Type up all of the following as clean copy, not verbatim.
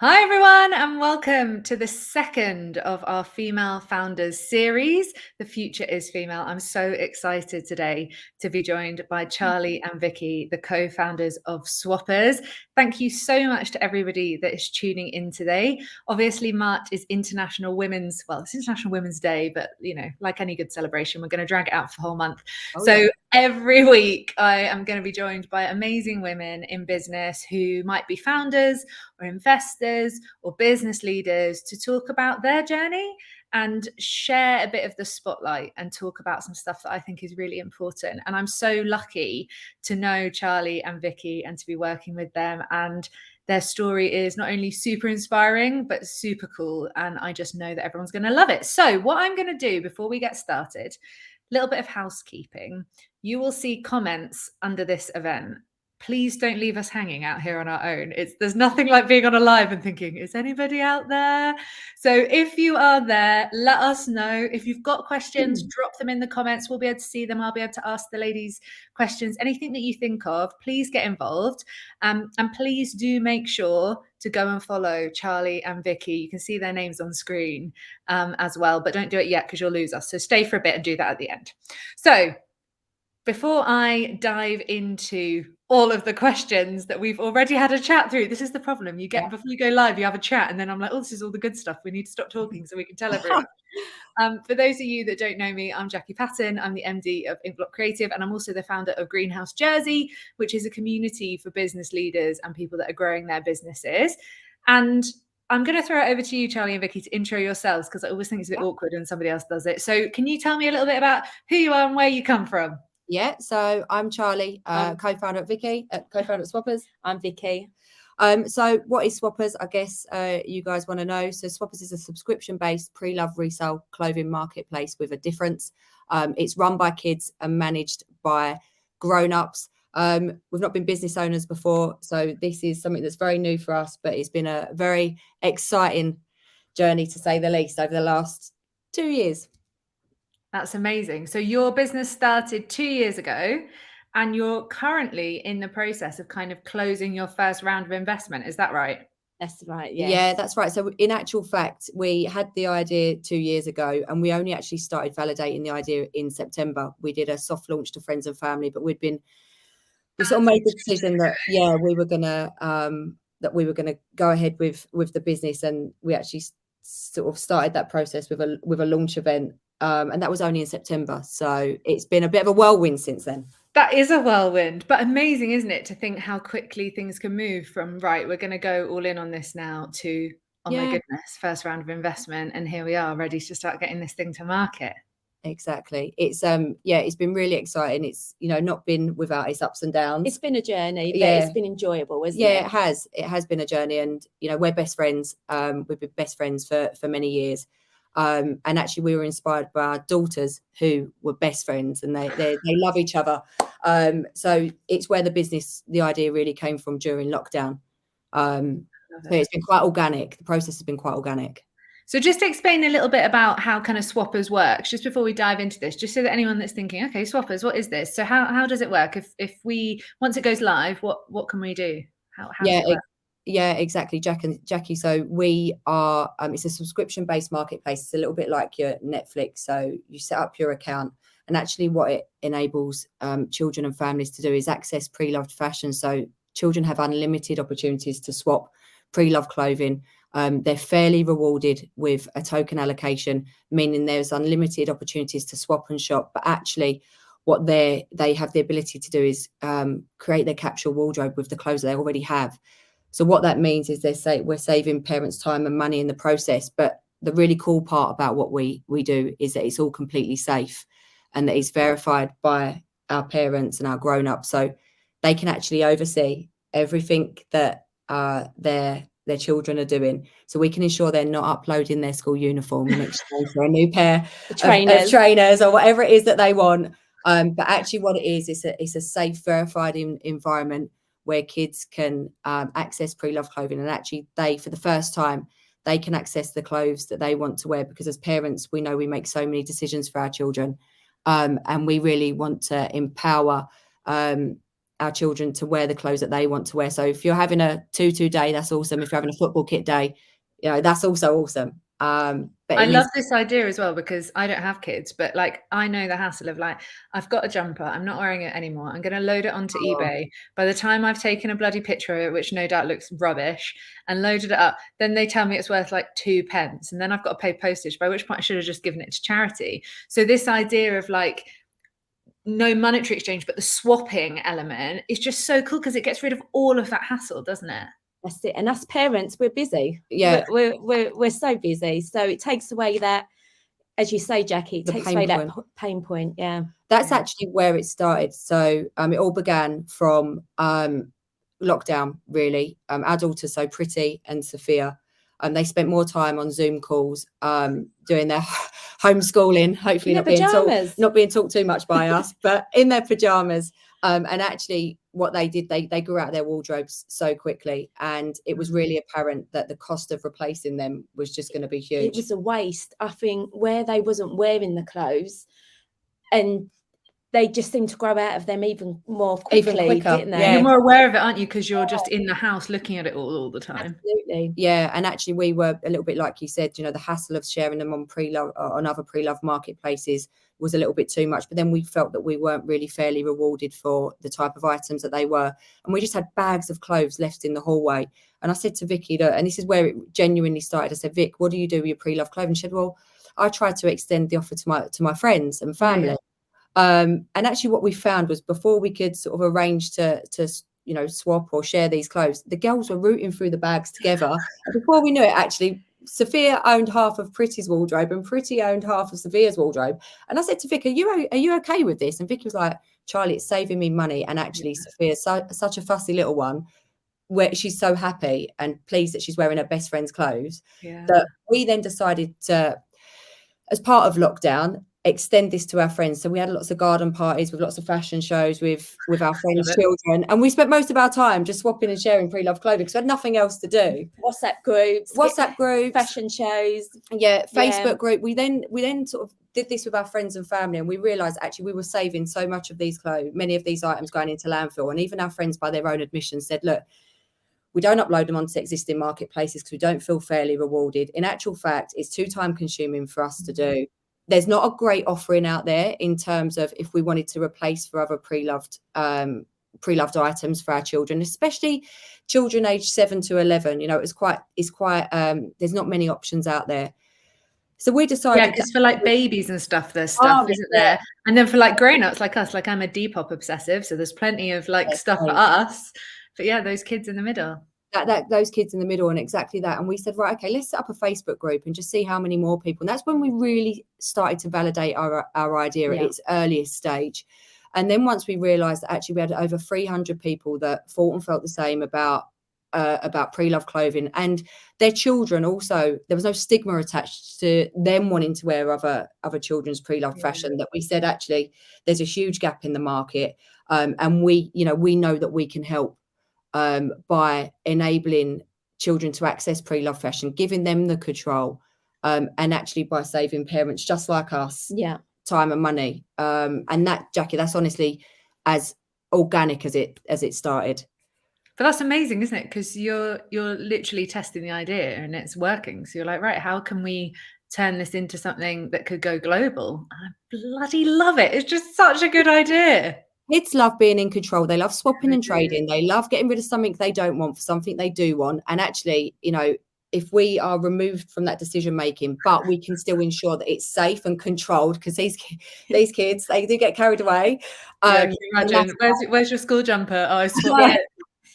Hi, everyone, and welcome to the second of our Female Founders series. The future is female. I'm so excited today to be joined by Charlie and Vicky, the co-founders of Swoperz. Thank you so much to everybody that is tuning in today. Obviously, March is it's International Women's Day, but like any good celebration, we're going to drag it out for the whole month. Every week, I am going to be joined by amazing women in business who might be founders or investors or business leaders to talk about their journey and share a bit of the spotlight and talk about some stuff that I think is really important. And I'm so lucky to know Charlie and Vicky and to be working with them. And their story is not only super inspiring, but super cool. And I just know that everyone's going to love it. So what I'm going to do before we get started, a little bit of housekeeping. You will see comments under this event. Please don't leave us hanging out here on our own. There's nothing like being on a live and thinking, is anybody out there? So if you are there, let us know. If you've got questions, drop them in the comments. We'll be able to see them. I'll be able to ask the ladies questions. Anything that you think of, please get involved. And please do make sure to go and follow Charlie and Vicky. You can see their names on screen as well, but don't do it yet because you'll lose us. So stay for a bit and do that at the end. So before I dive into all of the questions that we've already had a chat through, this is the problem. Before you go live, you have a chat, and then I'm like, oh, this is all the good stuff. We need to stop talking so we can tell everyone. For those of you that don't know me, I'm Jackie Patton. I'm the MD of Inkblock Creative, and I'm also the founder of Greenhouse Jersey, which is a community for business leaders and people that are growing their businesses. And I'm going to throw it over to you, Charlie and Vicky, to intro yourselves, because I always think it's a bit awkward when somebody else does it. So can you tell me a little bit about who you are and where you come from? Yeah, so I'm Charlie, co-founder at Vicky, co-founder at Swoperz. I'm Vicky. So what is Swoperz? I guess you guys want to know. So Swoperz is a subscription-based pre-love resale clothing marketplace with a difference. It's run by kids and managed by grown-ups. We've not been business owners before, so this is something that's very new for us, but it's been a very exciting journey, to say the least, over the last 2 years. That's amazing. So your business started 2 years ago and you're currently in the process of kind of closing your first round of investment. Is that right? That's right. Yes. Yeah, that's right. So in actual fact, we had the idea 2 years ago and we only actually started validating the idea in September. We did a soft launch to friends and family, but we sort of made the decision that, we were going to go ahead with the business. And we actually sort of started that process with a launch event. And that was only in September. So it's been a bit of a whirlwind since then. That is a whirlwind, but amazing, isn't it, to think how quickly things can move from, right, we're going to go all in on this now to, oh my goodness, first round of investment. And here we are ready to start getting this thing to market. Exactly. It's it's been really exciting. It's not been without its ups and downs. It's been a journey, but it's been enjoyable, isn't it? Yeah, it has been a journey, and we're best friends. We've been best friends for many years. And actually we were inspired by our daughters who were best friends, and they love each other. So it's where the idea really came from during lockdown. So it's been quite organic. The process has been quite organic. So just explain a little bit about how kind of Swoperz works, just before we dive into this, just so that anyone that's thinking, okay, Swoperz, what is this? So how does it work? If we, once it goes live, what can we do? How does it work? Yeah, exactly, Jackie. So we are, it's a subscription-based marketplace. It's a little bit like your Netflix. So you set up your account, and actually what it enables children and families to do is access pre-loved fashion. So children have unlimited opportunities to swap pre-loved clothing. They're fairly rewarded with a token allocation, meaning there's unlimited opportunities to swap and shop. But actually what they have the ability to do is create their capsule wardrobe with the clothes they already have. So what that means is we're saving parents time and money in the process. But the really cool part about what we do is that it's all completely safe, and that it's verified by our parents and our grown-ups, so they can actually oversee everything that their children are doing. So we can ensure they're not uploading their school uniform in exchange for a new pair of trainers or whatever it is that they want. But actually what it is, it's a safe, verified environment where kids can access pre-loved clothing. And actually for the first time, they can access the clothes that they want to wear, because as parents, we know we make so many decisions for our children. And we really want to empower our children to wear the clothes that they want to wear. So if you're having a tutu day, that's awesome. If you're having a football kit day, that's also awesome. But I love this idea as well, because I don't have kids, but like I know the hassle of like, I've got a jumper, I'm not wearing it anymore, I'm going to load it onto eBay. By the time I've taken a bloody picture of it, which no doubt looks rubbish, and loaded it up, then they tell me it's worth like 2p, and then I've got to pay postage, by which point I should have just given it to charity. So this idea of like no monetary exchange, but the swapping element is just so cool, because it gets rid of all of that hassle, doesn't it? That's it. And us parents, we're busy. Yeah, we're so busy. So it takes away that, as you say, Jackie, it takes away that pain point. Yeah, that's actually where it started. So it all began from lockdown, really. Our daughters, so Pretty and Sophia, they spent more time on Zoom calls doing their homeschooling, hopefully not being taught too much by us, but in their pajamas. And actually what they did, they grew out their wardrobes so quickly, and it was really apparent that the cost of replacing them was just going to be huge. It was a waste. I think where they wasn't wearing the clothes, and they just seem to grow out of them even more quickly, didn't they? Yeah. You're more aware of it, aren't you? Because you're just in the house looking at it all the time. Absolutely. Yeah, and actually we were a little bit like you said, the hassle of sharing them on other pre-love marketplaces was a little bit too much. But then we felt that we weren't really fairly rewarded for the type of items that they were, and we just had bags of clothes left in the hallway. And I said to Vicky, and this is where it genuinely started. I said, Vic, what do you do with your pre-love clothing? She said, well, I try to extend the offer to my friends and family. Yeah. And actually what we found was, before we could sort of arrange to swap or share these clothes, the girls were rooting through the bags together. And before we knew it, actually, Sophia owned half of Pretty's wardrobe and Pretty owned half of Sophia's wardrobe. And I said to Vic, are you okay with this? And Vicky was like, Charlie, it's saving me money. And actually Sophia's such a fussy little one, where she's so happy and pleased that she's wearing her best friend's clothes, that we then decided to, as part of lockdown, extend this to our friends. So we had lots of garden parties with lots of fashion shows with our friends' children, and we spent most of our time just swapping and sharing pre-loved clothing because we had nothing else to do. WhatsApp groups, fashion shows, Facebook group. We then sort of did this with our friends and family, and we realized actually we were saving so much of these clothes, many of these items going into landfill. And even our friends, by their own admission, said, look, we don't upload them onto existing marketplaces because we don't feel fairly rewarded. In actual fact, it's too time consuming for us to do. There's not a great offering out there in terms of if we wanted to replace for other pre-loved items for our children, especially children aged 7 to 11. It's quite there's not many options out there. So we decided, because for like babies and stuff, there's stuff, isn't there? And then for like grown-ups like us, like I'm a Depop obsessive, so there's plenty of like stuff for us. But those kids in the middle. Those kids in the middle, and exactly that. And we said, right, okay, let's set up a Facebook group and just see how many more people. And that's when we really started to validate our idea at its earliest stage. And then once we realized that actually we had over 300 people that thought and felt the same about pre-loved clothing, and their children also, there was no stigma attached to them wanting to wear other children's pre-loved fashion, that we said actually there's a huge gap in the market, and we know that we can help by enabling children to access pre-loved fashion, giving them the control, and actually by saving parents just like us time and money. And that, Jackie, that's honestly as organic as it started. But that's amazing, isn't it? Because you're literally testing the idea and it's working. So you're like, right, how can we turn this into something that could go global? I bloody love it. It's just such a good idea. Kids love being in control. They love swapping and trading. They love getting rid of something they don't want for something they do want. And actually, if we are removed from that decision making, but we can still ensure that it's safe and controlled, because these kids, they do get carried away. Can you imagine? Where's your school jumper? Oh, I swapped it.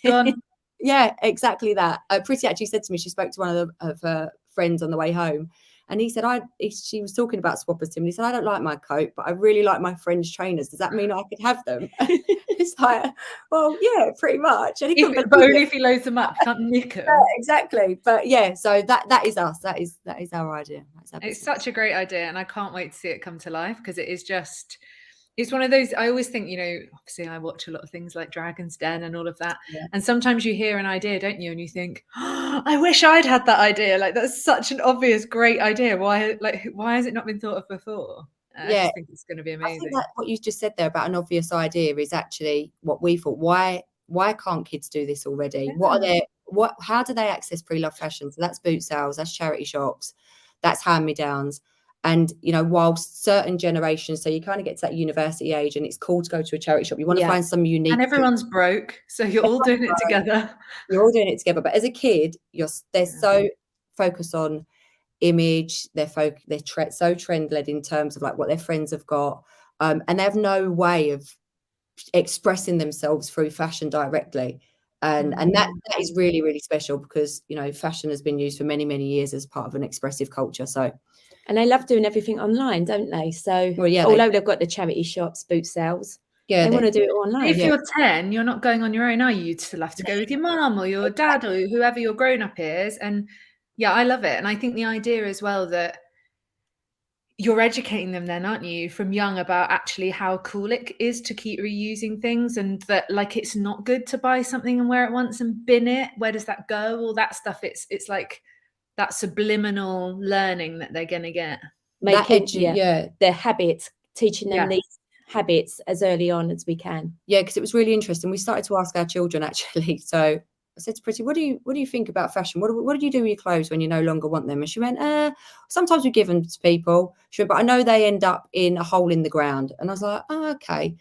Go on. Yeah, exactly that. Pretty actually said to me, she spoke to one of her friends on the way home, and he said, she was talking about Swoperz to him, and he said, I don't like my coat, but I really like my friend's trainers. Does that mean I could have them? It's like, well, yeah, pretty much. And but only if he loads them up, can't nick them. Yeah, exactly. But so that is us. That is our idea. It's such a great idea, and I can't wait to see it come to life, because it is just, it's one of those, I always think, obviously I watch a lot of things like Dragon's Den and all of that. Yeah. And sometimes you hear an idea, don't you? And you think, oh, I wish I'd had that idea. Like, that's such an obvious, great idea. Why has it not been thought of before? I just think it's going to be I think amazing. that what you just said there about an obvious idea is actually what we thought. Why can't kids do this already? How do they access pre-loved fashion? So that's boot sales, that's charity shops, that's hand-me-downs. And, you know, whilst certain generations, so you kind of get to that university age and it's cool to go to a charity shop, you want to find some unique. And everyone's broke, so you're all doing it together. You're all doing it together. But as a kid, they're so focused on image, they're so trend-led in terms of like what their friends have got. And they have no way of expressing themselves through fashion directly. And that is really, really special because, you know, fashion has been used for many, many years as part of an expressive culture. So, and they love doing everything online, don't they? So although they've got the charity shops, boot sales, they want to do it online. If you're 10, you're not going on your own, are you? You'd still have to go with your mum or your dad or whoever your grown-up is. And yeah, I love it. And I think the idea as well that you're educating them then, aren't you, from young about actually how cool it is to keep reusing things, and that like it's not good to buy something and wear it once and bin it. Where does that go? All that stuff. It's like that subliminal learning that they're gonna get. Their habits, teaching them these habits as early on as we can. Yeah, because it was really interesting. We started to ask our children actually. So I said to Pretty, what do you think about fashion? What did you do with your clothes when you no longer want them? And she went, sometimes we give them to people. She went, but I know they end up in a hole in the ground. And I was like, oh, okay.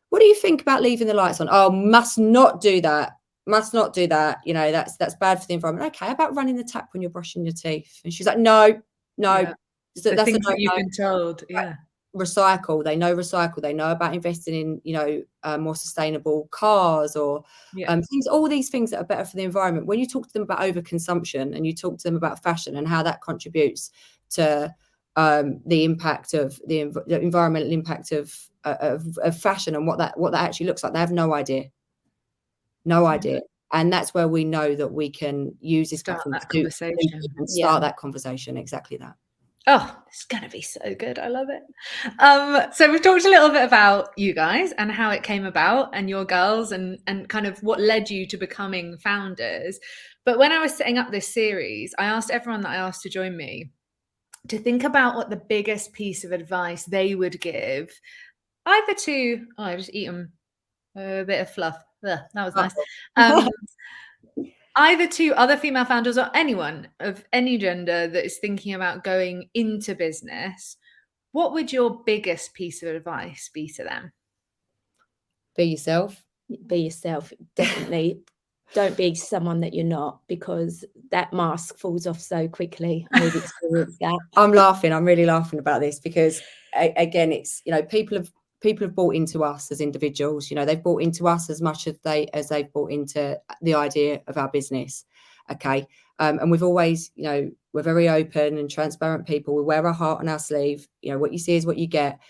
What do you think about leaving the lights on? Oh, must not do that. Must not do that. You know, that's bad for the environment. Okay, how about running the tap when you're brushing your teeth? And she's like, no. Yeah. That's things that you've been told. Yeah. Recycle. They know recycle. They know about investing in, you know, more sustainable cars or things. All these things that are better for the environment. When you talk to them about overconsumption and you talk to them about fashion and how that contributes to the impact of the environmental impact of fashion and what that actually looks like, they have no idea. No idea. And that's where we know that we can use this start that conversation and start that conversation. Exactly that. Oh, it's going to be so good. I love it. So we've talked a little bit about you guys and how it came about and your girls and kind of what led you to becoming founders. But when I was setting up this series, I asked everyone that I asked to join me to think about what the biggest piece of advice they would give either to, I just eat them a bit of fluff. Ugh, that was nice. Either to other female founders or anyone of any gender that is thinking about going into business, what would your biggest piece of advice be to them? Be yourself. Be yourself, definitely. Don't be someone that you're not, because that mask falls off so quickly. We've experienced that. I'm laughing. I'm really laughing about this because, again, it's, you know, people have bought into us as individuals. You know, they've bought into us as much as they've bought into the idea of our business. Okay. And we've always, you know, we're very open and transparent people. We wear our heart on our sleeve. You know, what you see is what you get.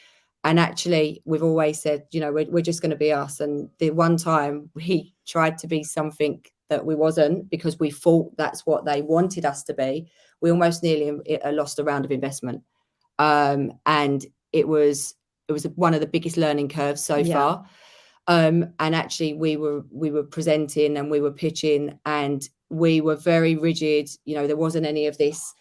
And actually, we've always said, you know, we're just going to be us. And the one time we tried to be something that we wasn't because we thought that's what they wanted us to be, we almost nearly lost a round of investment. And it was one of the biggest learning curves so far. And actually we were presenting and we were pitching and we were very rigid. You know, there wasn't any of this,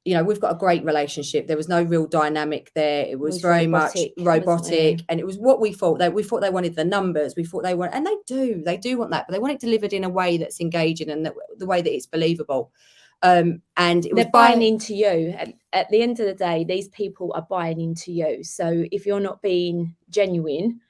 you know, we've got a great relationship. There was no real dynamic there. It was very much robotic. And it was what we thought. We thought they wanted the numbers. We thought they want, and they do want that, but they want it delivered in a way that's engaging and the way that it's believable. And they're buying into you. At the end of the day, these people are buying into you. So if you're not being genuine,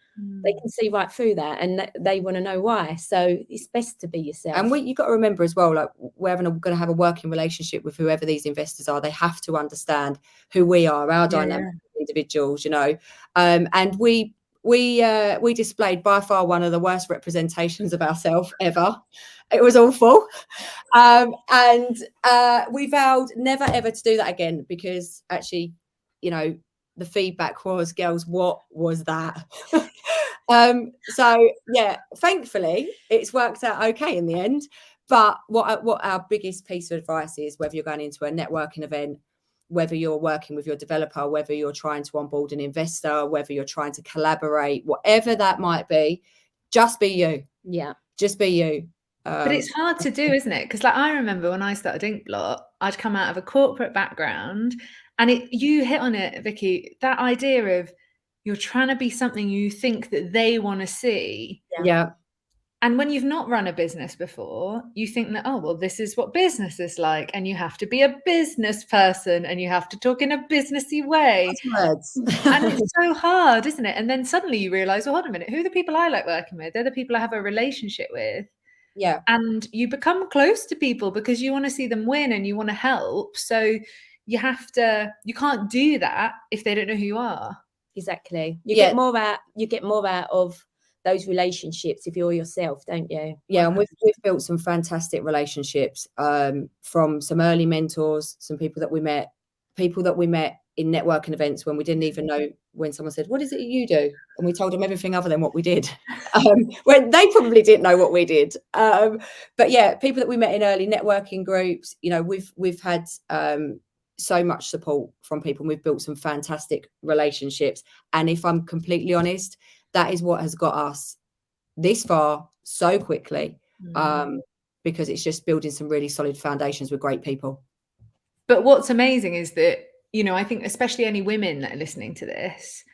they can see right through that, and they want to know why. So it's best to be yourself. And you've got to remember as well, like we're going to have a working relationship with whoever these investors are. They have to understand who we are, our dynamic individuals, you know. And we displayed by far one of the worst representations of ourselves ever. It was awful. And we vowed never, ever to do that again, because actually, you know, the feedback was, girls, what was that? So yeah, thankfully it's worked out okay in the end. But what our biggest piece of advice is, whether you're going into a networking event, whether you're working with your developer, whether you're trying to onboard an investor, whether you're trying to collaborate, whatever that might be, just be you. Yeah. Just be you. But it's hard to do, isn't it? Because like I remember when I started Inkblot, I'd come out of a corporate background And you hit on it, Vicky, that idea of you're trying to be something you think that they want to see. Yeah. And when you've not run a business before, you think that, oh, well, this is what business is like. And you have to be a business person and you have to talk in a businessy way. Words. And it's so hard, isn't it? And then suddenly you realize, well, hold a minute, who are the people I like working with? They're the people I have a relationship with. Yeah. And you become close to people because you want to see them win and you want to help. So you can't do that if they don't know who you are. Exactly. You get more out of those relationships if you're yourself, don't you? Yeah, and we've built some fantastic relationships from some early mentors, some people that we met in networking events when we didn't even know, when someone said, what is it you do? And we told them everything other than what we did. When they probably didn't know what we did. But yeah, people that we met in early networking groups, you know, we've had so much support from people, and we've built some fantastic relationships. And if I'm completely honest, that is what has got us this far so quickly, because it's just building some really solid foundations with great people. But what's amazing is that, you know, I think especially any women that are listening to this,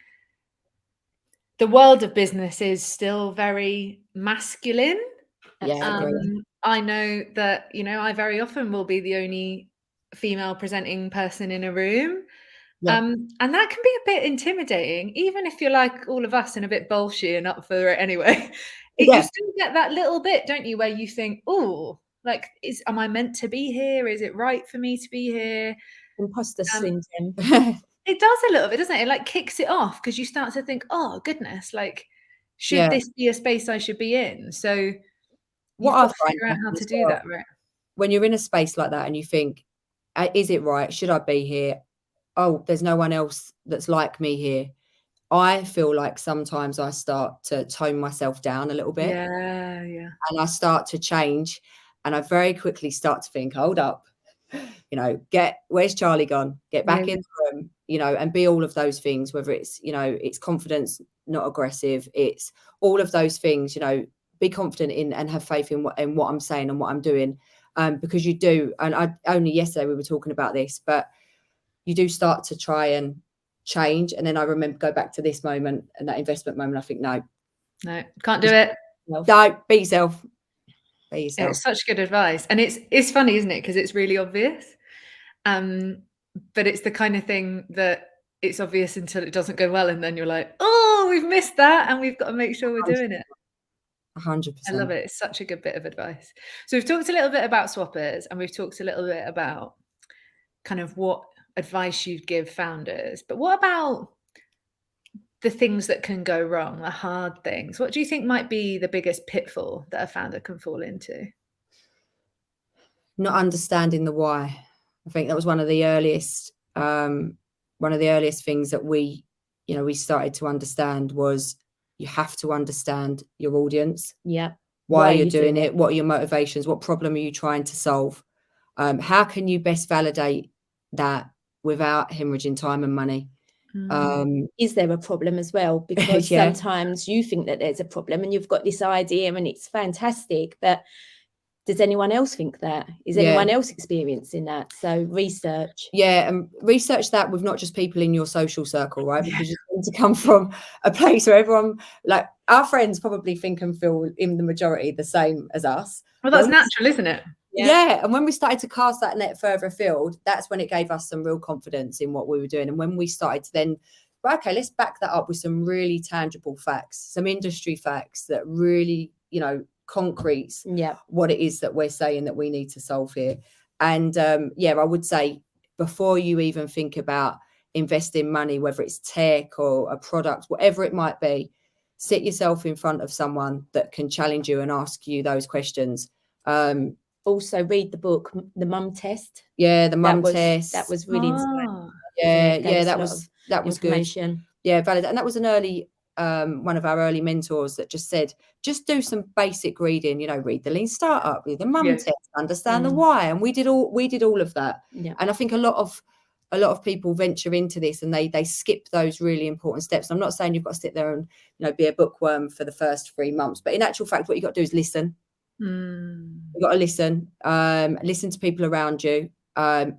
the world of business is still very masculine. Yeah, I know that, you know, I very often will be the only female presenting person in a room. Yeah. And that can be a bit intimidating, even if you're like all of us and a bit bolshy and up for it anyway. You still get that little bit, don't you, where you think, oh, like, am I meant to be here? Is it right for me to be here? Imposter syndrome. It does a little bit, doesn't it? It like kicks it off because you start to think, oh goodness, like, should this be a space I should be in? So you've got to figure out how to do that, right? When you're in a space like that and you think, is it right? Should I be here? Oh, there's no one else that's like me here. I feel like sometimes I start to tone myself down a little bit. Yeah. And I start to change, and I very quickly start to think, hold up, you know, where's Charlie gone? Get back in the room, you know, and be all of those things, whether it's, you know, it's confidence, not aggressive. It's all of those things, you know, be confident in and have faith in what I'm saying and what I'm doing. Because you do, and only yesterday we were talking about this, but you do start to try and change. And then I go back to this moment and that investment moment. I think, no, can't do it. No, be yourself. Be yourself. It's such good advice. And it's funny, isn't it? Because it's really obvious. But it's the kind of thing that it's obvious until it doesn't go well. And then you're like, oh, we've missed that. And we've got to make sure we're doing it. 100%. I love it. It's such a good bit of advice. So we've talked a little bit about Swoperz, and we've talked a little bit about kind of what advice you'd give founders. But what about the things that can go wrong, the hard things? What do you think might be the biggest pitfall that a founder can fall into? Not understanding the why. I think that was one of the earliest things that we started to understand was you have to understand your audience. Yeah. Why you're doing it? What are your motivations? What problem are you trying to solve? How can you best validate that without hemorrhaging time and money? Is there a problem as well? Because sometimes you think that there's a problem and you've got this idea and it's fantastic, but does anyone else think that? Is anyone else experiencing that? So research. Yeah, and research that with not just people in your social circle, right? Because you need to come from a place where everyone, like our friends probably think and feel in the majority the same as us. Well, that's natural, isn't it? Yeah. And when we started to cast that net further afield, that's when it gave us some real confidence in what we were doing. And when we started to then, okay, let's back that up with some really tangible facts, some industry facts that really, you know, concretes what it is that we're saying that we need to solve here. And I would say before you even think about investing money, whether it's tech or a product, whatever it might be, sit yourself in front of someone that can challenge you and ask you those questions. Also read the book, The Mum Test. Yeah, the Mum Test. That was really inspiring. That was good. Yeah, valid. And that was an early one of our early mentors that just said, just do some basic reading, you know, read the Lean Startup, read the Mum Test, understand the why. And we did all of that. Yeah. And I think a lot of people venture into this and they skip those really important steps. I'm not saying you've got to sit there and, you know, be a bookworm for the first 3 months, but in actual fact, what you've got to do is listen. You've got to listen to people around you.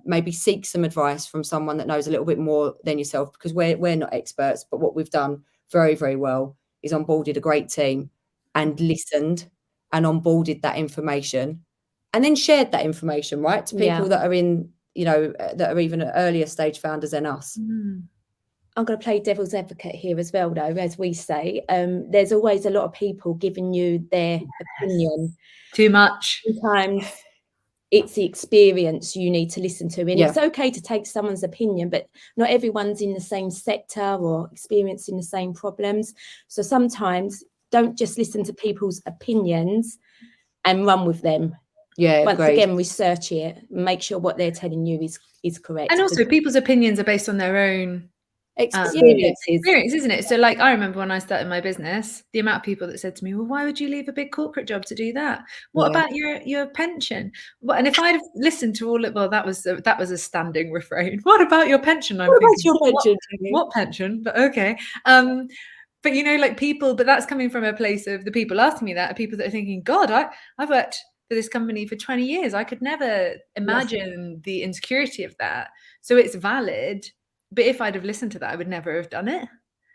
maybe seek some advice from someone that knows a little bit more than yourself, because we're not experts. But what we've done very, very well is onboarded a great team and listened and onboarded that information, and then shared that information, right, to people that are in, that are even at earlier stage founders than us. I'm going to play devil's advocate here as well, though, as we say. There's always a lot of people giving you their opinion. Too much. Sometimes it's the experience you need to listen to. And it's okay to take someone's opinion, but not everyone's in the same sector or experiencing the same problems. So sometimes don't just listen to people's opinions and run with them. Once again, research it, make sure what they're telling you is correct. And also people's opinions are based on their own experience, isn't it? So like, I remember when I started my business, the amount of people that said to me, well, why would you leave a big corporate job to do that? What about your pension? And if I'd have listened to all it, well, that was a standing refrain. What about your pension? What pension? But okay. But like people, but that's coming from a place of the people asking me that are people that are thinking, God, I've worked for this company for 20 years. I could never imagine the insecurity of that. So it's valid. But if I'd have listened to that, I would never have done it.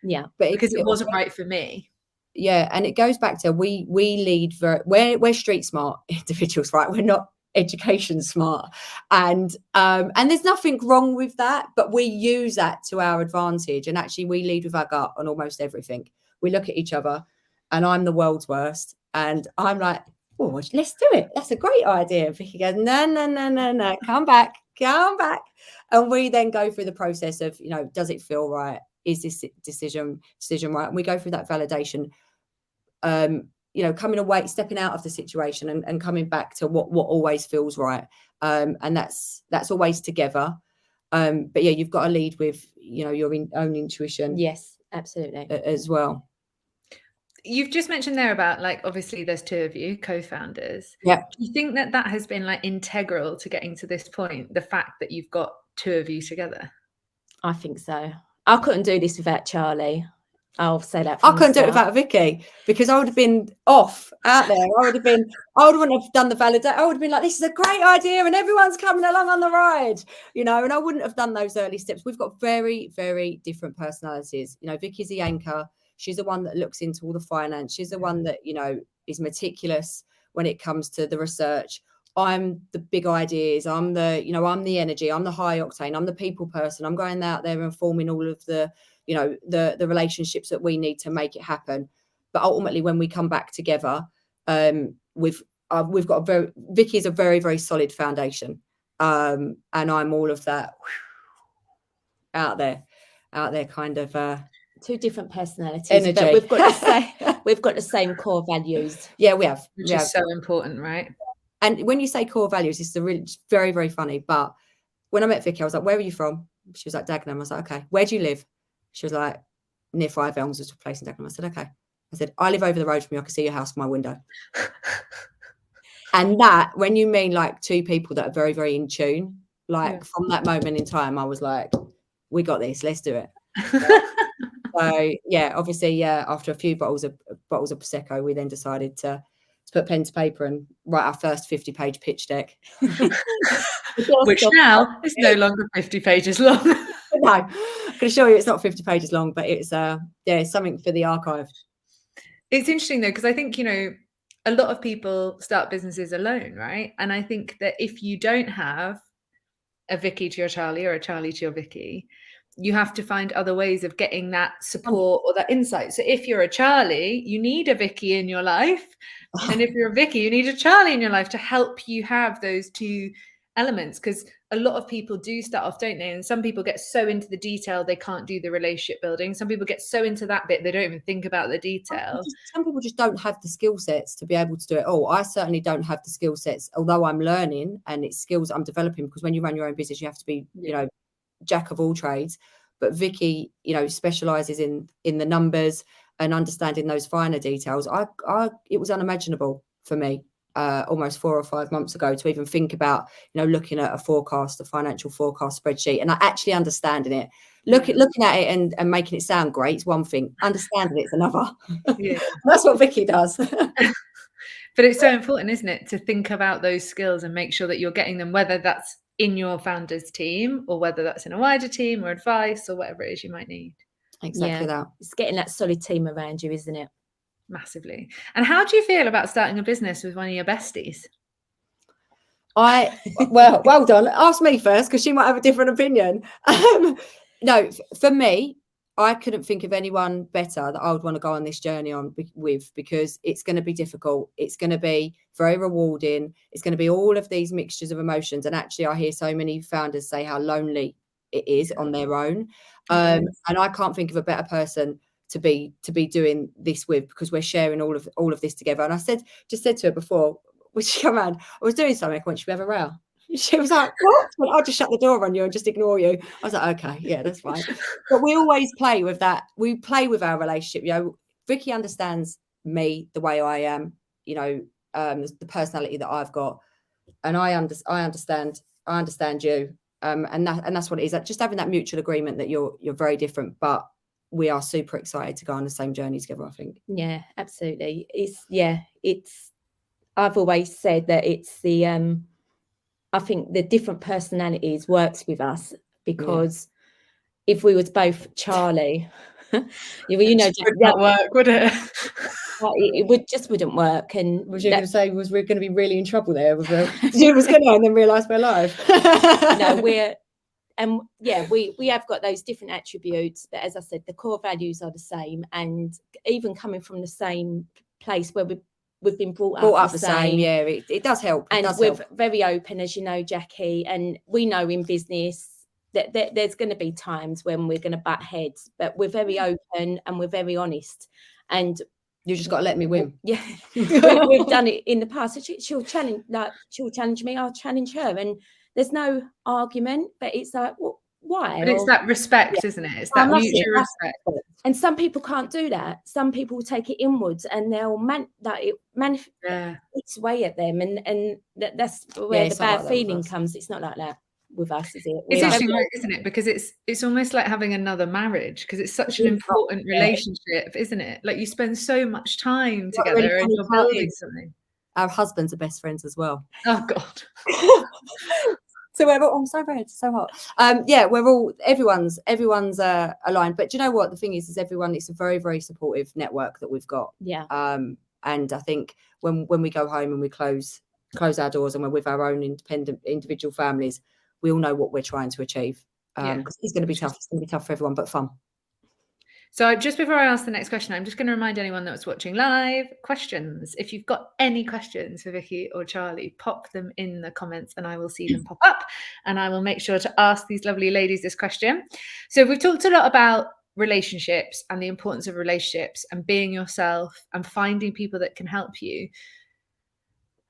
Yeah, but because it wasn't right for me. Yeah, and it goes back to we lead we're street smart individuals, right? We're not education smart, and there's nothing wrong with that. But we use that to our advantage, and actually we lead with our gut on almost everything. We look at each other, and I'm the world's worst, and I'm like, oh, let's do it. That's a great idea. Vicky goes, no, come back. And we then go through the process of, does it feel right? Is this decision right? And we go through that validation, coming away, stepping out of the situation and coming back to what always feels right. And that's always together. But yeah, you've got to lead with, your own intuition. Yes, absolutely. As well. You've just mentioned there about, like, obviously there's two of you co-founders. Yeah. Do you think that has been like integral to getting to this point, the fact that you've got two of you together? I think so. I couldn't do this without Charlie. I'll say that. I couldn't do it without Vicky, because I would have been off out there. I wouldn't have done the validate. I would have been like, this is a great idea and everyone's coming along on the ride, and I wouldn't have done those early steps. We've got very, very different personalities. Vicky's the anchor. She's the one that looks into all the finance. She's the one that, is meticulous when it comes to the research. I'm the big ideas. I'm the, I'm the energy. I'm the high octane. I'm the people person. I'm going out there and forming all of the, the relationships that we need to make it happen. But ultimately, when we come back together, we've got Vicky is a very, very solid foundation. And I'm all of that out there kind of, two different personalities, energy. But we've got the same core values. Yeah, we have, which is so important, right? And when you say core values, it's very, very funny. But when I met Vicky, I was like, "Where are you from?" She was like, "Dagenham." I was like, "Okay." "Where do you live?" She was like, "Near Five Elms," was a place in Dagenham. I said, "Okay." I said, "I live over the road from you. I can see your house from my window." And that, when you mean like two people that are very, very in tune, from that moment in time, I was like, "We got this. Let's do it." So yeah, obviously, after a few bottles of Prosecco, we then decided to put pen to paper and write our first 50-page pitch deck. Which now is no longer 50 pages long. No, I can assure you it's not 50 pages long, but it's it's something for the archive. It's interesting though, because I think, a lot of people start businesses alone, right? And I think that if you don't have a Vicky to your Charlie or a Charlie to your Vicky, you have to find other ways of getting that support or that insight. So if you're a Charlie, you need a Vicky in your life. And if you're a Vicky, you need a Charlie in your life to help you have those two elements. Because a lot of people do start off, don't they? And some people get so into the detail, they can't do the relationship building. Some people get so into that bit, they don't even think about the detail. Some people just don't have the skill sets to be able to do it all. I certainly don't have the skill sets, although I'm learning, and it's skills I'm developing, because when you run your own business, you have to be, jack of all trades. But Vicky, specializes in the numbers and understanding those finer details. It was unimaginable for me almost 4 or 5 months ago to even think about, looking at a financial forecast spreadsheet and actually understanding it. Looking at it and making it sound great is one thing. Understanding it's another. Yeah. That's what Vicky does. But it's so important, isn't it, to think about those skills and make sure that you're getting them, whether that's in your founders team, or whether that's in a wider team or advice or whatever it is you might need. Exactly that. It's getting that solid team around you, isn't it? Massively. And how do you feel about starting a business with one of your besties? Well done. Ask me first, because she might have a different opinion. No, for me, I couldn't think of anyone better that I would want to go on this journey with, because it's going to be difficult. It's going to be very rewarding. It's going to be all of these mixtures of emotions. And actually, I hear so many founders say how lonely it is on their own. And I can't think of a better person to be doing this with, because we're sharing all of this together. And I just said to her before, when she came around, I was doing something, I went, should we have a row? She was like, what? Well, I'll just shut the door on you and just ignore you. I was like, okay, yeah, that's fine. But we always play with that. We play with our relationship. You know, Vicky understands me the way I am, you know, the personality that I've got. And I understand you. And that's what it is. Just having that mutual agreement that you're very different, but we are super excited to go on the same journey together, I think. Yeah, absolutely. I've always said that it's I think the different personalities works with us, because if we was both Charlie, you know, it would not work, would it? It wouldn't work. And was you going to say, was we going to be really in trouble there? She was going to, and then realise we're live. No, we have got those different attributes, but as I said, the core values are the same, and even coming from the same place where we've been brought up the same. Yeah, it does help. And we're very open, as you know, Jackie, and we know in business that there's going to be times when we're going to butt heads, but we're very open and we're very honest. And you just got to let me win. Yeah, we've done it in the past. She'll challenge me, I'll challenge her, and there's no argument. But it's like, well, why? But it's that respect, isn't it? It's that mutual respect. And some people can't do that. Some people take it inwards, and they'll manifest its way at them, and that's where the bad feeling comes. It's not like that with us, is it? It's actually right, isn't it? Because it's almost like having another marriage, because it's such an important relationship, isn't it? Like, you spend so much time together and you're building something. Our husbands are best friends as well. Oh God. So we're all, I'm so red, so hot. Everyone's aligned. But do you know what? The thing is everyone, it's a very, very supportive network that we've got. Yeah. And I think when we go home and we close our doors and we're with our own independent individual families, we all know what we're trying to achieve. Because it's going to be tough. It's going to be tough for everyone, but fun. So just before I ask the next question, I'm just going to remind anyone that's watching live, questions. If you've got any questions for Vicky or Charlie, pop them in the comments and I will see them pop up, and I will make sure to ask these lovely ladies this question. So we've talked a lot about relationships and the importance of relationships and being yourself and finding people that can help you.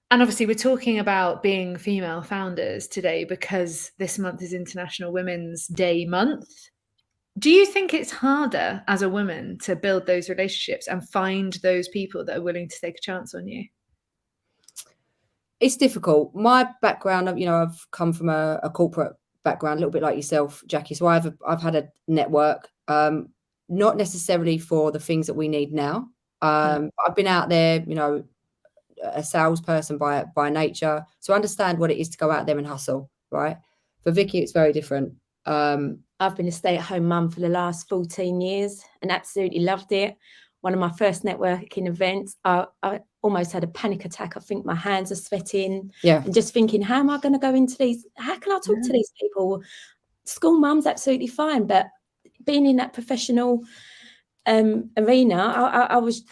And obviously we're talking about being female founders today because this month is International Women's Day month. Do you think it's harder as a woman to build those relationships and find those people that are willing to take a chance on you? It's difficult. My background, you know, I've come from a corporate background, a little bit like yourself, Jackie. So I've had a network, not necessarily for the things that we need now. I've been out there, you know, a salesperson by nature. So I understand what it is to go out there and hustle, right? For Vicky, it's very different. I've been a stay-at-home mum for the last 14 years and absolutely loved it. One of my first networking events, I almost had a panic attack. I think my hands are sweating. Yeah. And just thinking, how am I going to go into these? How can I talk to these people? School mum's absolutely fine, but being in that professional arena, I was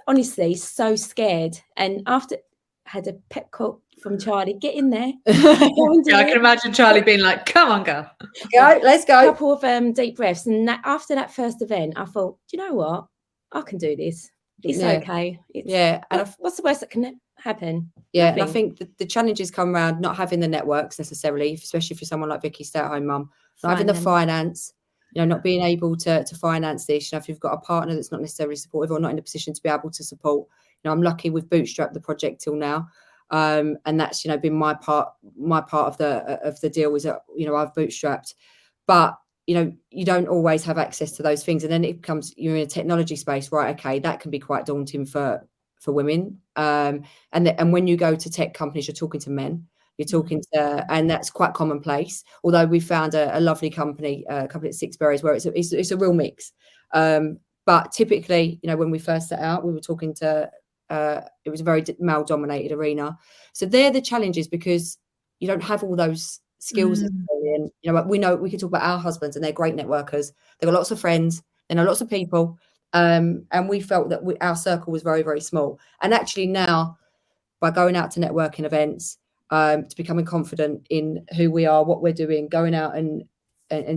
honestly so scared. And after I had a pep talk from Charlie, get in there. I can imagine Charlie being like, come on, girl. Let's go. A couple of deep breaths. And after that first event, I thought, do you know what? I can do this. It's okay. And what's the worst that can happen? Yeah, nothing. And I think the challenges come around not having the networks necessarily, especially for someone like Vicky, stay-at-home mum, not having the finance, you know, not being able to finance this. You know, if you've got a partner that's not necessarily supportive or not in a position to be able to support, you know, I'm lucky we've bootstrapped the project till now. And that's, you know, been my part of the deal is that, you know, I've bootstrapped, but you know, you don't always have access to those things. And then it becomes, you're in a technology space, right? Okay. That can be quite daunting for women. And when you go to tech companies, you're talking to men. You're talking to, and that's quite commonplace. Although we found a lovely company, a company at Six Berries, where it's a real mix. But typically, you know, when we first set out, we were talking to, it was a very male-dominated arena. So they're the challenges, because you don't have all those skills. And, you know, we can talk about our husbands, and they're great networkers. They've got lots of friends, they know lots of people. And we felt that our circle was very, very small. And actually now, by going out to networking events, to becoming confident in who we are, what we're doing, going out and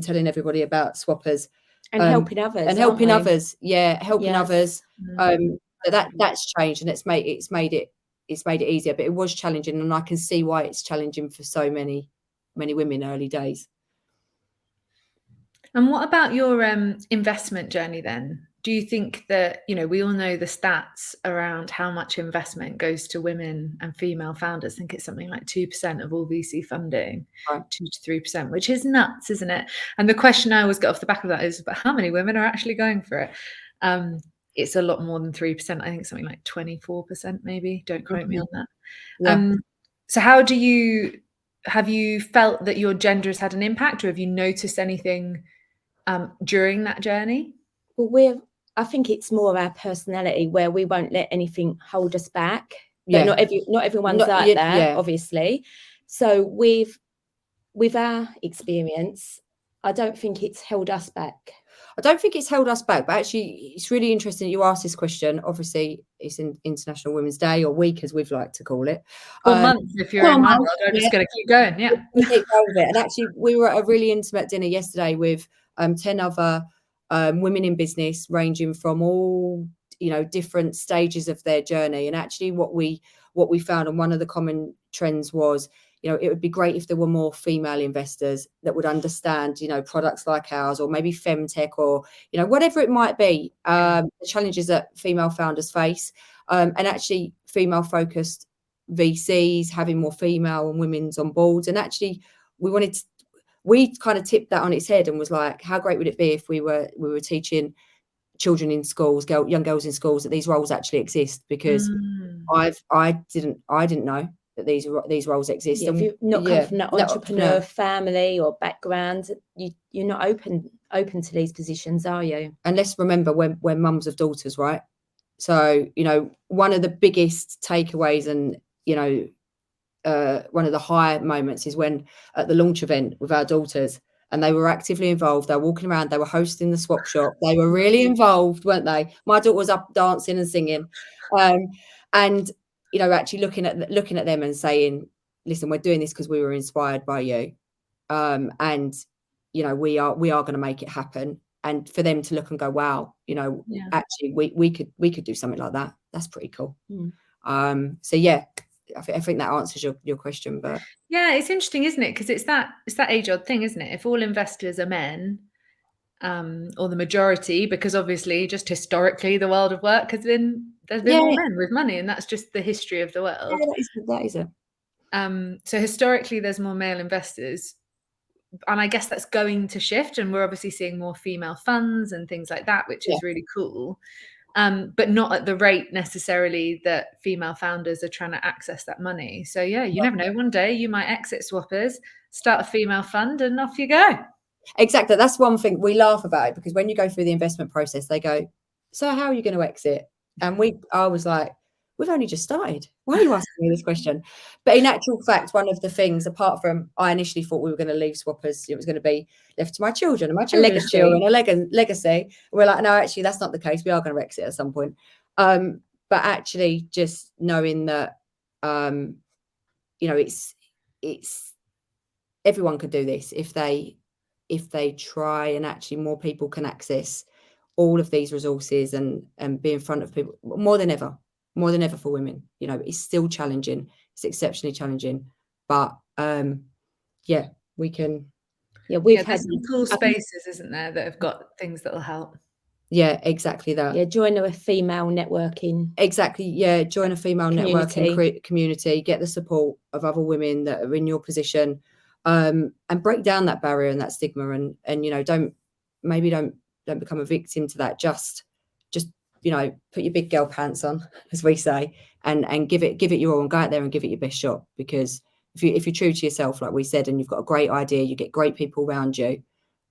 telling everybody about Swoperz. And helping others. And helping others. Yeah, helping others. Mm. That's changed, and it's made it easier. But it was challenging, and I can see why it's challenging for so many women early days. And what about your investment journey then? Do you think that, you know, we all know the stats around how much investment goes to women and female founders? I think it's something like 2% of all VC funding, Right. 2 to 3%, which is nuts, isn't it? And the question I always get off the back of that is, but how many women are actually going for it? It's a lot more than 3%. I think something like 24%, maybe. Don't quote me on that. Yeah. So have you felt that your gender has had an impact, or have you noticed anything during that journey? Well, I think it's more our personality, where we won't let anything hold us back. But Yeah. not everyone's like that, obviously. So with our experience, I don't think it's held us back. I don't think it's held us back, but actually it's really interesting that you asked this question. Obviously, it's in International Women's Day, or week, as we've liked to call it. Or month, if you're in my world. I'm just going to keep going. Yeah. We keep going with it. And actually, we were at a really intimate dinner yesterday with 10 other women in business, ranging from all, you know, different stages of their journey. And actually what we found, and one of the common trends was, you know, it would be great if there were more female investors that would understand, you know, products like ours, or maybe femtech, or, you know, whatever it might be, the challenges that female founders face, and actually female focused VCs, having more female and women's on boards. And actually we kind of tipped that on its head and was like, how great would it be if we were teaching children in schools, young girls in schools, that these roles actually exist? Because I didn't know that these roles exist. Yeah, if you're not come from that entrepreneur family or background, you're not open to these positions, are you? And let's remember, we're mums of daughters, right? So, you know, one of the biggest takeaways, and, you know, one of the high moments is when at the launch event with our daughters, and they were actively involved. They were walking around, they were hosting the swap shop. They were really involved, weren't they? My daughter was up dancing and singing. And, you know, actually looking at them and saying, listen, we're doing this because we were inspired by you. And, you know, we are going to make it happen. And for them to look and go, wow, you know, actually we could do something like that. That's pretty cool. So yeah, I think that answers your question. But yeah, it's interesting, isn't it? Because it's that age-old thing, isn't it? If all investors are men, or the majority, because obviously just historically the world of work there's been more men with money, and that's just the history of the world. Yeah, that is it. So historically there's more male investors, and I guess that's going to shift, and we're obviously seeing more female funds and things like that, which is really cool. But not at the rate necessarily that female founders are trying to access that money. So yeah, you never know. One day you might exit Swoperz, start a female fund, and off you go. Exactly. That's one thing we laugh about it, because when you go through the investment process, they go, so how are you going to exit? And I was like, we've only just started. Why are you asking me this question? But in actual fact, one of the things, apart from, I initially thought we were going to leave Swoperz, it was going to be left to my children and my children's children, a legacy. And we're like, no, actually, that's not the case. We are going to exit at some point. But actually, just knowing that, you know, it's everyone could do this if they try, and actually more people can access all of these resources and be in front of people more than ever for women. You know, it's still challenging. It's exceptionally challenging, but yeah, we can. Yeah, we've had some cool spaces, isn't there, that have got things that will help. Yeah, exactly that. Yeah, join a female networking. Exactly. Yeah, join a female networking community. Get the support of other women that are in your position, and break down that barrier and that stigma. And you know, don't become a victim to that. Just you know, put your big girl pants on, as we say, and give it your all, and go out there and give it your best shot, because if you're true to yourself, like we said, and you've got a great idea, you get great people around you,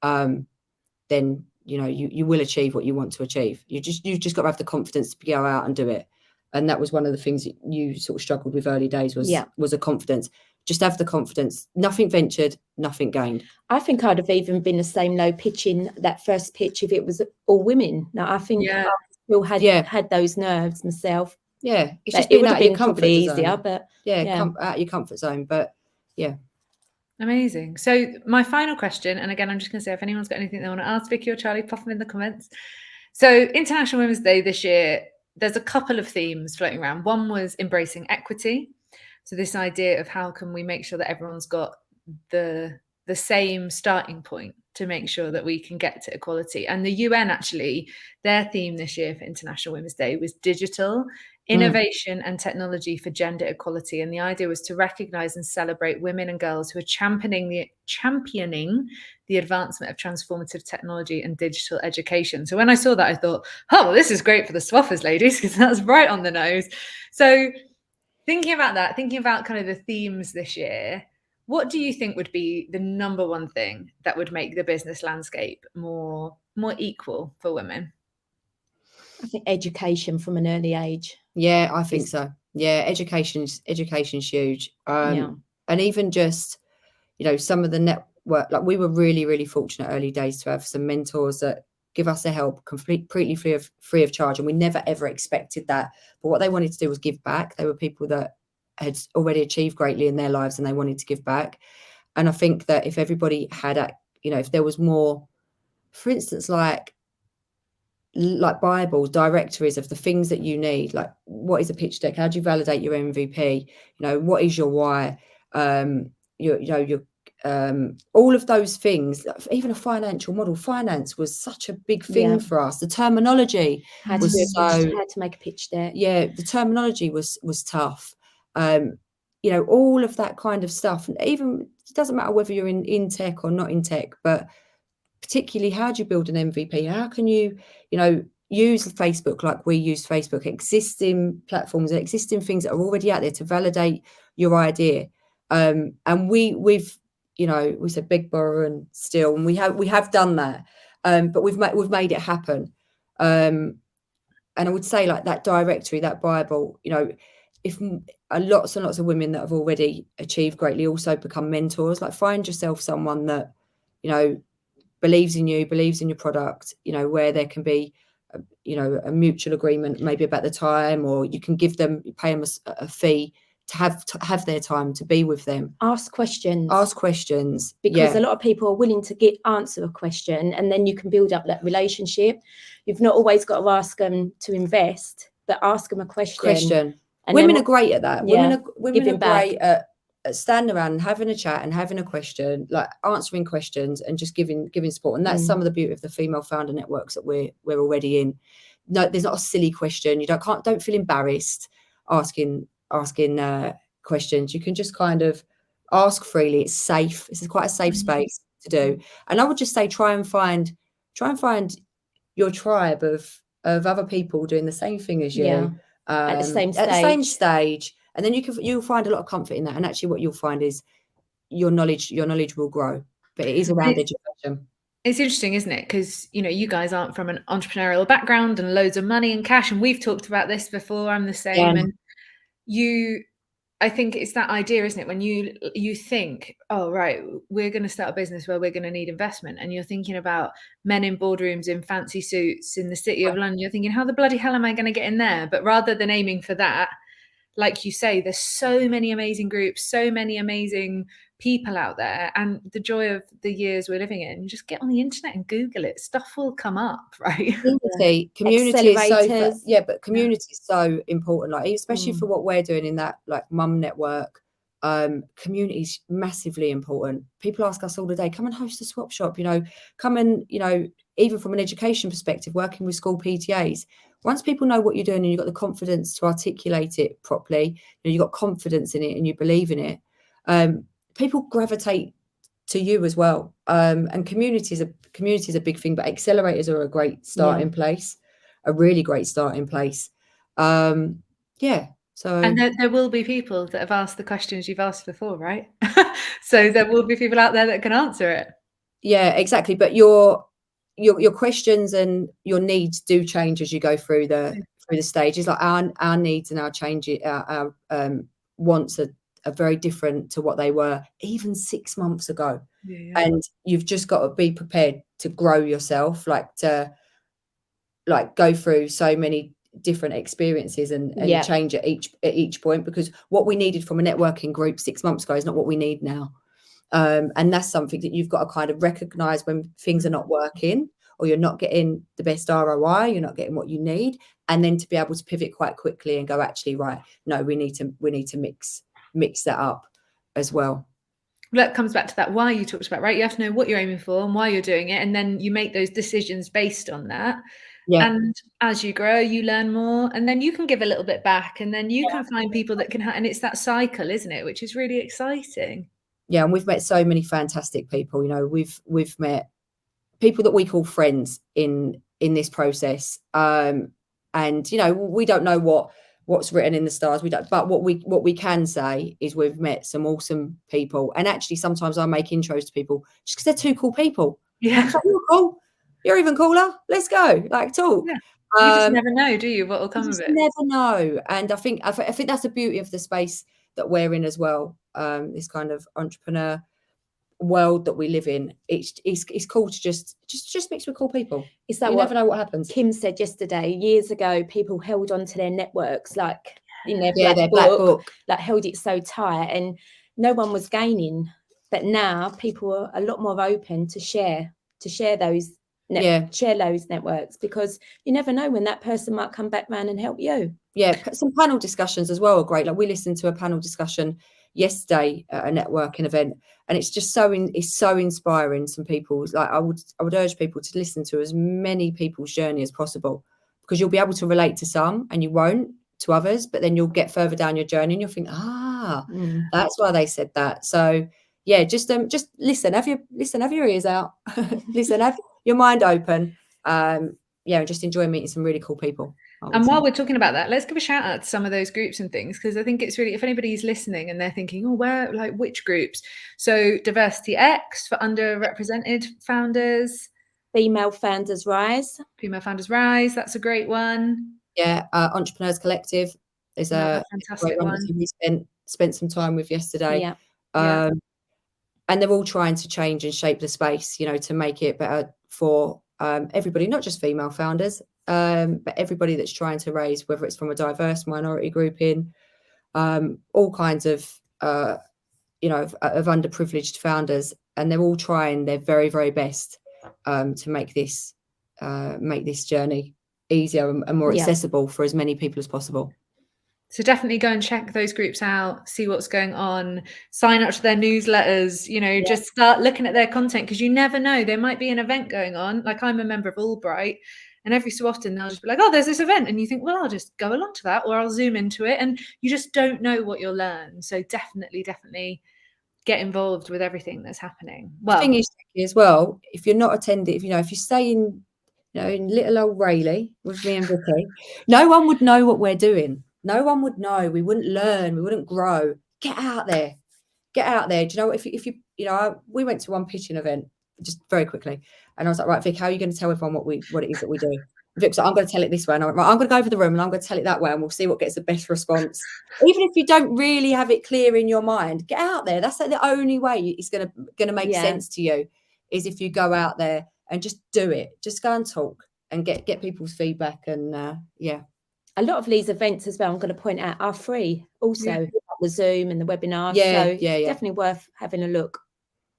then you will achieve what you want to achieve. You've just got to have the confidence to go out and do it. And that was one of the things that you sort of struggled with early days was a confidence. Just have the confidence. Nothing ventured, nothing gained. I think I'd have even been the same low pitching that first pitch if it was all women. Now, I think I still had those nerves myself. Yeah, it's just it would have been probably easier, but out of your comfort zone. But yeah. Amazing. So my final question, and again, I'm just going to say, if anyone's got anything they want to ask Vicky or Charlie, pop them in the comments. So International Women's Day this year, there's a couple of themes floating around. One was embracing equity. So this idea of how can we make sure that everyone's got the same starting point to make sure that we can get to equality. And the UN, actually, their theme this year for International Women's Day was digital innovation and technology for gender equality. And the idea was to recognize and celebrate women and girls who are championing the advancement of transformative technology and digital education. So when I saw that, I thought, oh, well, this is great for the Swoperz ladies, because that's right on the nose. So thinking about that, thinking about kind of the themes this year, what do you think would be the number one thing that would make the business landscape more equal for women? I think education from an early age. Yeah, I think so. Yeah, education's huge. And even just, some of the network, like we were really, really fortunate early days to have some mentors that give us their help completely free of charge. And we never, ever expected that. But what they wanted to do was give back. They were people that had already achieved greatly in their lives and they wanted to give back. And I think that if everybody had, if there was more, for instance, like Bibles, directories of the things that you need, like what is a pitch deck? How do you validate your MVP? What is your why? Your all of those things, even a financial model. Finance was such a big thing for us. The terminology had to make a pitch deck. Yeah, the terminology was tough. All of that kind of stuff. And even it doesn't matter whether you're in tech or not in tech, but particularly how do you build an MVP? How can you, use Facebook like we use Facebook, existing platforms, existing things that are already out there to validate your idea. And we've we said big, borrow and steal, and we have done that. But we've made it happen. And I would say like that directory, that Bible, if lots and lots of women that have already achieved greatly also become mentors, like find yourself someone that, believes in you, believes in your product, where there can be, a mutual agreement, maybe about the time, or you can pay them a fee to have their time to be with them. Ask questions. Because a lot of people are willing to answer a question, and then you can build up that relationship. You've not always got to ask them to invest, but ask them a question. And women are great at that. Women are great at standing around and having a chat and having a question, like answering questions and just giving support. And that's some of the beauty of the female founder networks that we're already in. No, there's not a silly question. You don't feel embarrassed asking questions. You can just kind of ask freely. It's safe. This is quite a safe space to do. And I would just say try and find your tribe of other people doing the same thing as you. At the same stage. And then you'll find a lot of comfort in that. And actually what you'll find is your knowledge will grow. But it is around education. It's interesting, isn't it? Because, you guys aren't from an entrepreneurial background and loads of money and cash. And we've talked about this before. I'm the same. And I think it's that idea, isn't it? When you think, oh, right, we're going to start a business where we're going to need investment. And you're thinking about men in boardrooms in fancy suits in the city of London. You're thinking, how the bloody hell am I going to get in there? But rather than aiming for that, like you say, there's so many amazing groups, so many amazing people out there. And the joy of the years we're living in, you just get on the internet and Google it. Stuff will come up, right? Community is but community is so important, like especially for what we're doing in that like mum network. Community is massively important. People ask us all the day, come and host a swap shop, come and, even from an education perspective, working with school PTAs. Once people know what you're doing and you've got the confidence to articulate it properly, you've got confidence in it and you believe in it, people gravitate to you as well. And community is a big thing, but accelerators are a great starting place, a really great starting place. So, And there will be people that have asked the questions you've asked before, right? So there will be people out there that can answer it. yeah, exactly. But your questions and your needs do change as you go through the stages. Like our needs and our changes, our wants are very different to what they were even 6 months ago. Yeah. And you've just got to be prepared to grow yourself, to go through so many different experiences and change at each point, because what we needed from a networking group 6 months ago is not what we need now. And that's something that you've got to kind of recognize when things are not working, or you're not getting the best ROI, you're not getting what you need, and then to be able to pivot quite quickly and go, actually, right, no, we need to mix that up as well. Well, that comes back to that why you talked about, right? You have to know what you're aiming for and why you're doing it, and then you make those decisions based on that. Yeah. And as you grow, you learn more, and then you can give a little bit back, and then you can find people that can and it's that cycle, isn't it? Which is really exciting. Yeah, and we've met so many fantastic people. You know, we've met people that we call friends in this process. And you know, we don't know what's written in the stars. We don't, but what we can say is we've met some awesome people. And actually, sometimes I make intros to people just because they're two cool people. Yeah, like, you're cool. You're even cooler. Let's go. Like, talk. yeah. You just never know, do you? What will come of it? Never know. And I think that's the beauty of the space that we're in as well. This kind of entrepreneur world that we live in. It's cool to just mix with cool people. Is that you what never know what happens? Kim said yesterday? Years ago, people held on to their networks like in their black black book, like held it so tight, and no one was gaining. But now people are a lot more open to share those share those networks, because you never know when that person might come back round and help you. Yeah, some panel discussions as well are great. Like, we listened to a panel discussion yesterday at a networking event, and it's just it's so inspiring. Some people, like, I would urge people to listen to as many people's journey as possible, because you'll be able to relate to some and you won't to others, but then you'll get further down your journey and you'll think, that's why they said that. So yeah, just listen, have your ears out, listen, have your mind open, and just enjoy meeting some really cool people. And while we're talking about that, let's give a shout out to some of those groups and things, because I think it's really, if anybody's listening and they're thinking, oh, where, like, which groups? So Diversity X for underrepresented founders. Female Founders Rise. Female Founders Rise, that's a great one. Yeah, Entrepreneurs Collective is a fantastic great one that we spent some time with yesterday. Yeah. And they're all trying to change and shape the space, you know, to make it better for everybody, not just female founders, but everybody that's trying to raise, whether it's from a diverse minority group in all kinds of, of underprivileged founders. And they're all trying their very, very best to make this journey easier and more accessible for as many people as possible. So definitely go and check those groups out, see what's going on, sign up to their newsletters, just start looking at their content, because you never know, there might be an event going on. Like, I'm a member of Albright, and every so often they'll just be like, oh, there's this event. And you think, well, I'll just go along to that, or I'll Zoom into it. And you just don't know what you'll learn. So definitely get involved with everything that's happening. Well, the thing is, as well, if you're not attending, if you stay in little old Rayleigh with me and Vicky, no one would know what we're doing. No one would know. We wouldn't learn. We wouldn't grow. Get out there. Do you know, if you we went to one pitching event just very quickly, and I was like, right, Vic, how are you going to tell everyone what it is that we do? Vic's like, I'm going to tell it this way, and I went, right, I'm going to go over the room and I'm going to tell it that way, and we'll see what gets the best response. Even if you don't really have it clear in your mind, get out there. That's like the only way it's going to make sense to you, is if you go out there and just do it. Just go and talk and get people's feedback. And a lot of these events as well, I'm going to point out, are free also, the Zoom and the webinar. Definitely worth having a look.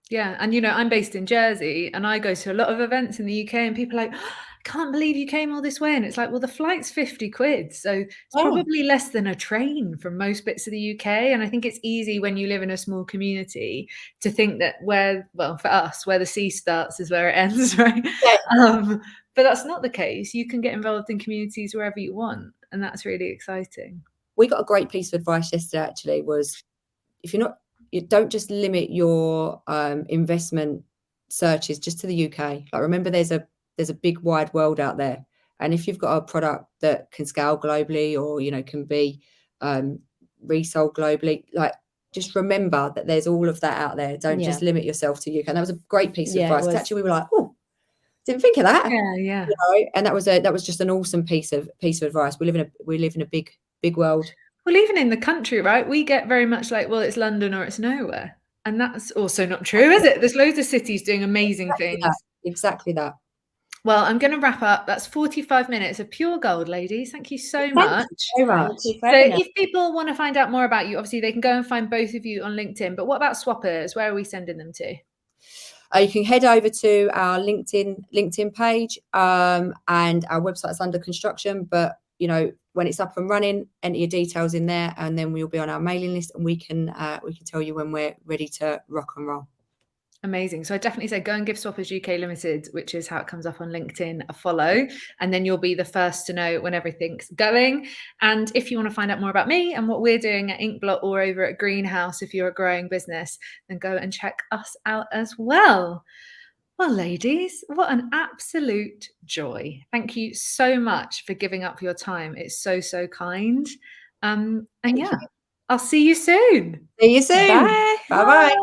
Yeah. And, I'm based in Jersey, and I go to a lot of events in the UK, and people are like, oh, I can't believe you came all this way. And it's like, well, the flight's 50 quid. So it's probably less than a train from most bits of the UK. And I think it's easy when you live in a small community to think that for us, where the sea starts is where it ends, right? Yeah. But that's not the case. You can get involved in communities wherever you want. And that's really exciting. We got a great piece of advice yesterday, actually, was you don't just limit your investment searches just to the UK. Like, remember, there's a big wide world out there. And if you've got a product that can scale globally, or, can be resold globally. Like, just remember that there's all of that out there. Don't just limit yourself to UK. And that was a great piece of advice. Actually, we were like, oh, didn't think of that. Yeah. You know? And that was just an awesome piece of advice. We live in a big world. Well, even in the country, right? We get very much like, well, it's London or it's nowhere. And that's also not true, is it? There's loads of cities doing amazing things. Exactly that. Well, I'm going to wrap up. That's 45 minutes of pure gold, ladies. Thank you so much. Thank you so much. So if people want to find out more about you, obviously they can go and find both of you on LinkedIn. But what about Swoperz? Where are we sending them to? You can head over to our LinkedIn page, and our website's under construction. But you know, when it's up and running, enter your details in there, and then we'll be on our mailing list, and we can tell you when we're ready to rock and roll. Amazing. So I definitely say go and give Swoperz UK Limited, which is how it comes up on LinkedIn, a follow, and then you'll be the first to know when everything's going. And if you want to find out more about me and what we're doing at Inkblot or over at Greenhouse, if you're a growing business, then go and check us out as well. Well, ladies, what an absolute joy. Thank you so much for giving up your time. It's so, so kind. And yeah, I'll see you soon. See you soon. Bye. Bye-bye.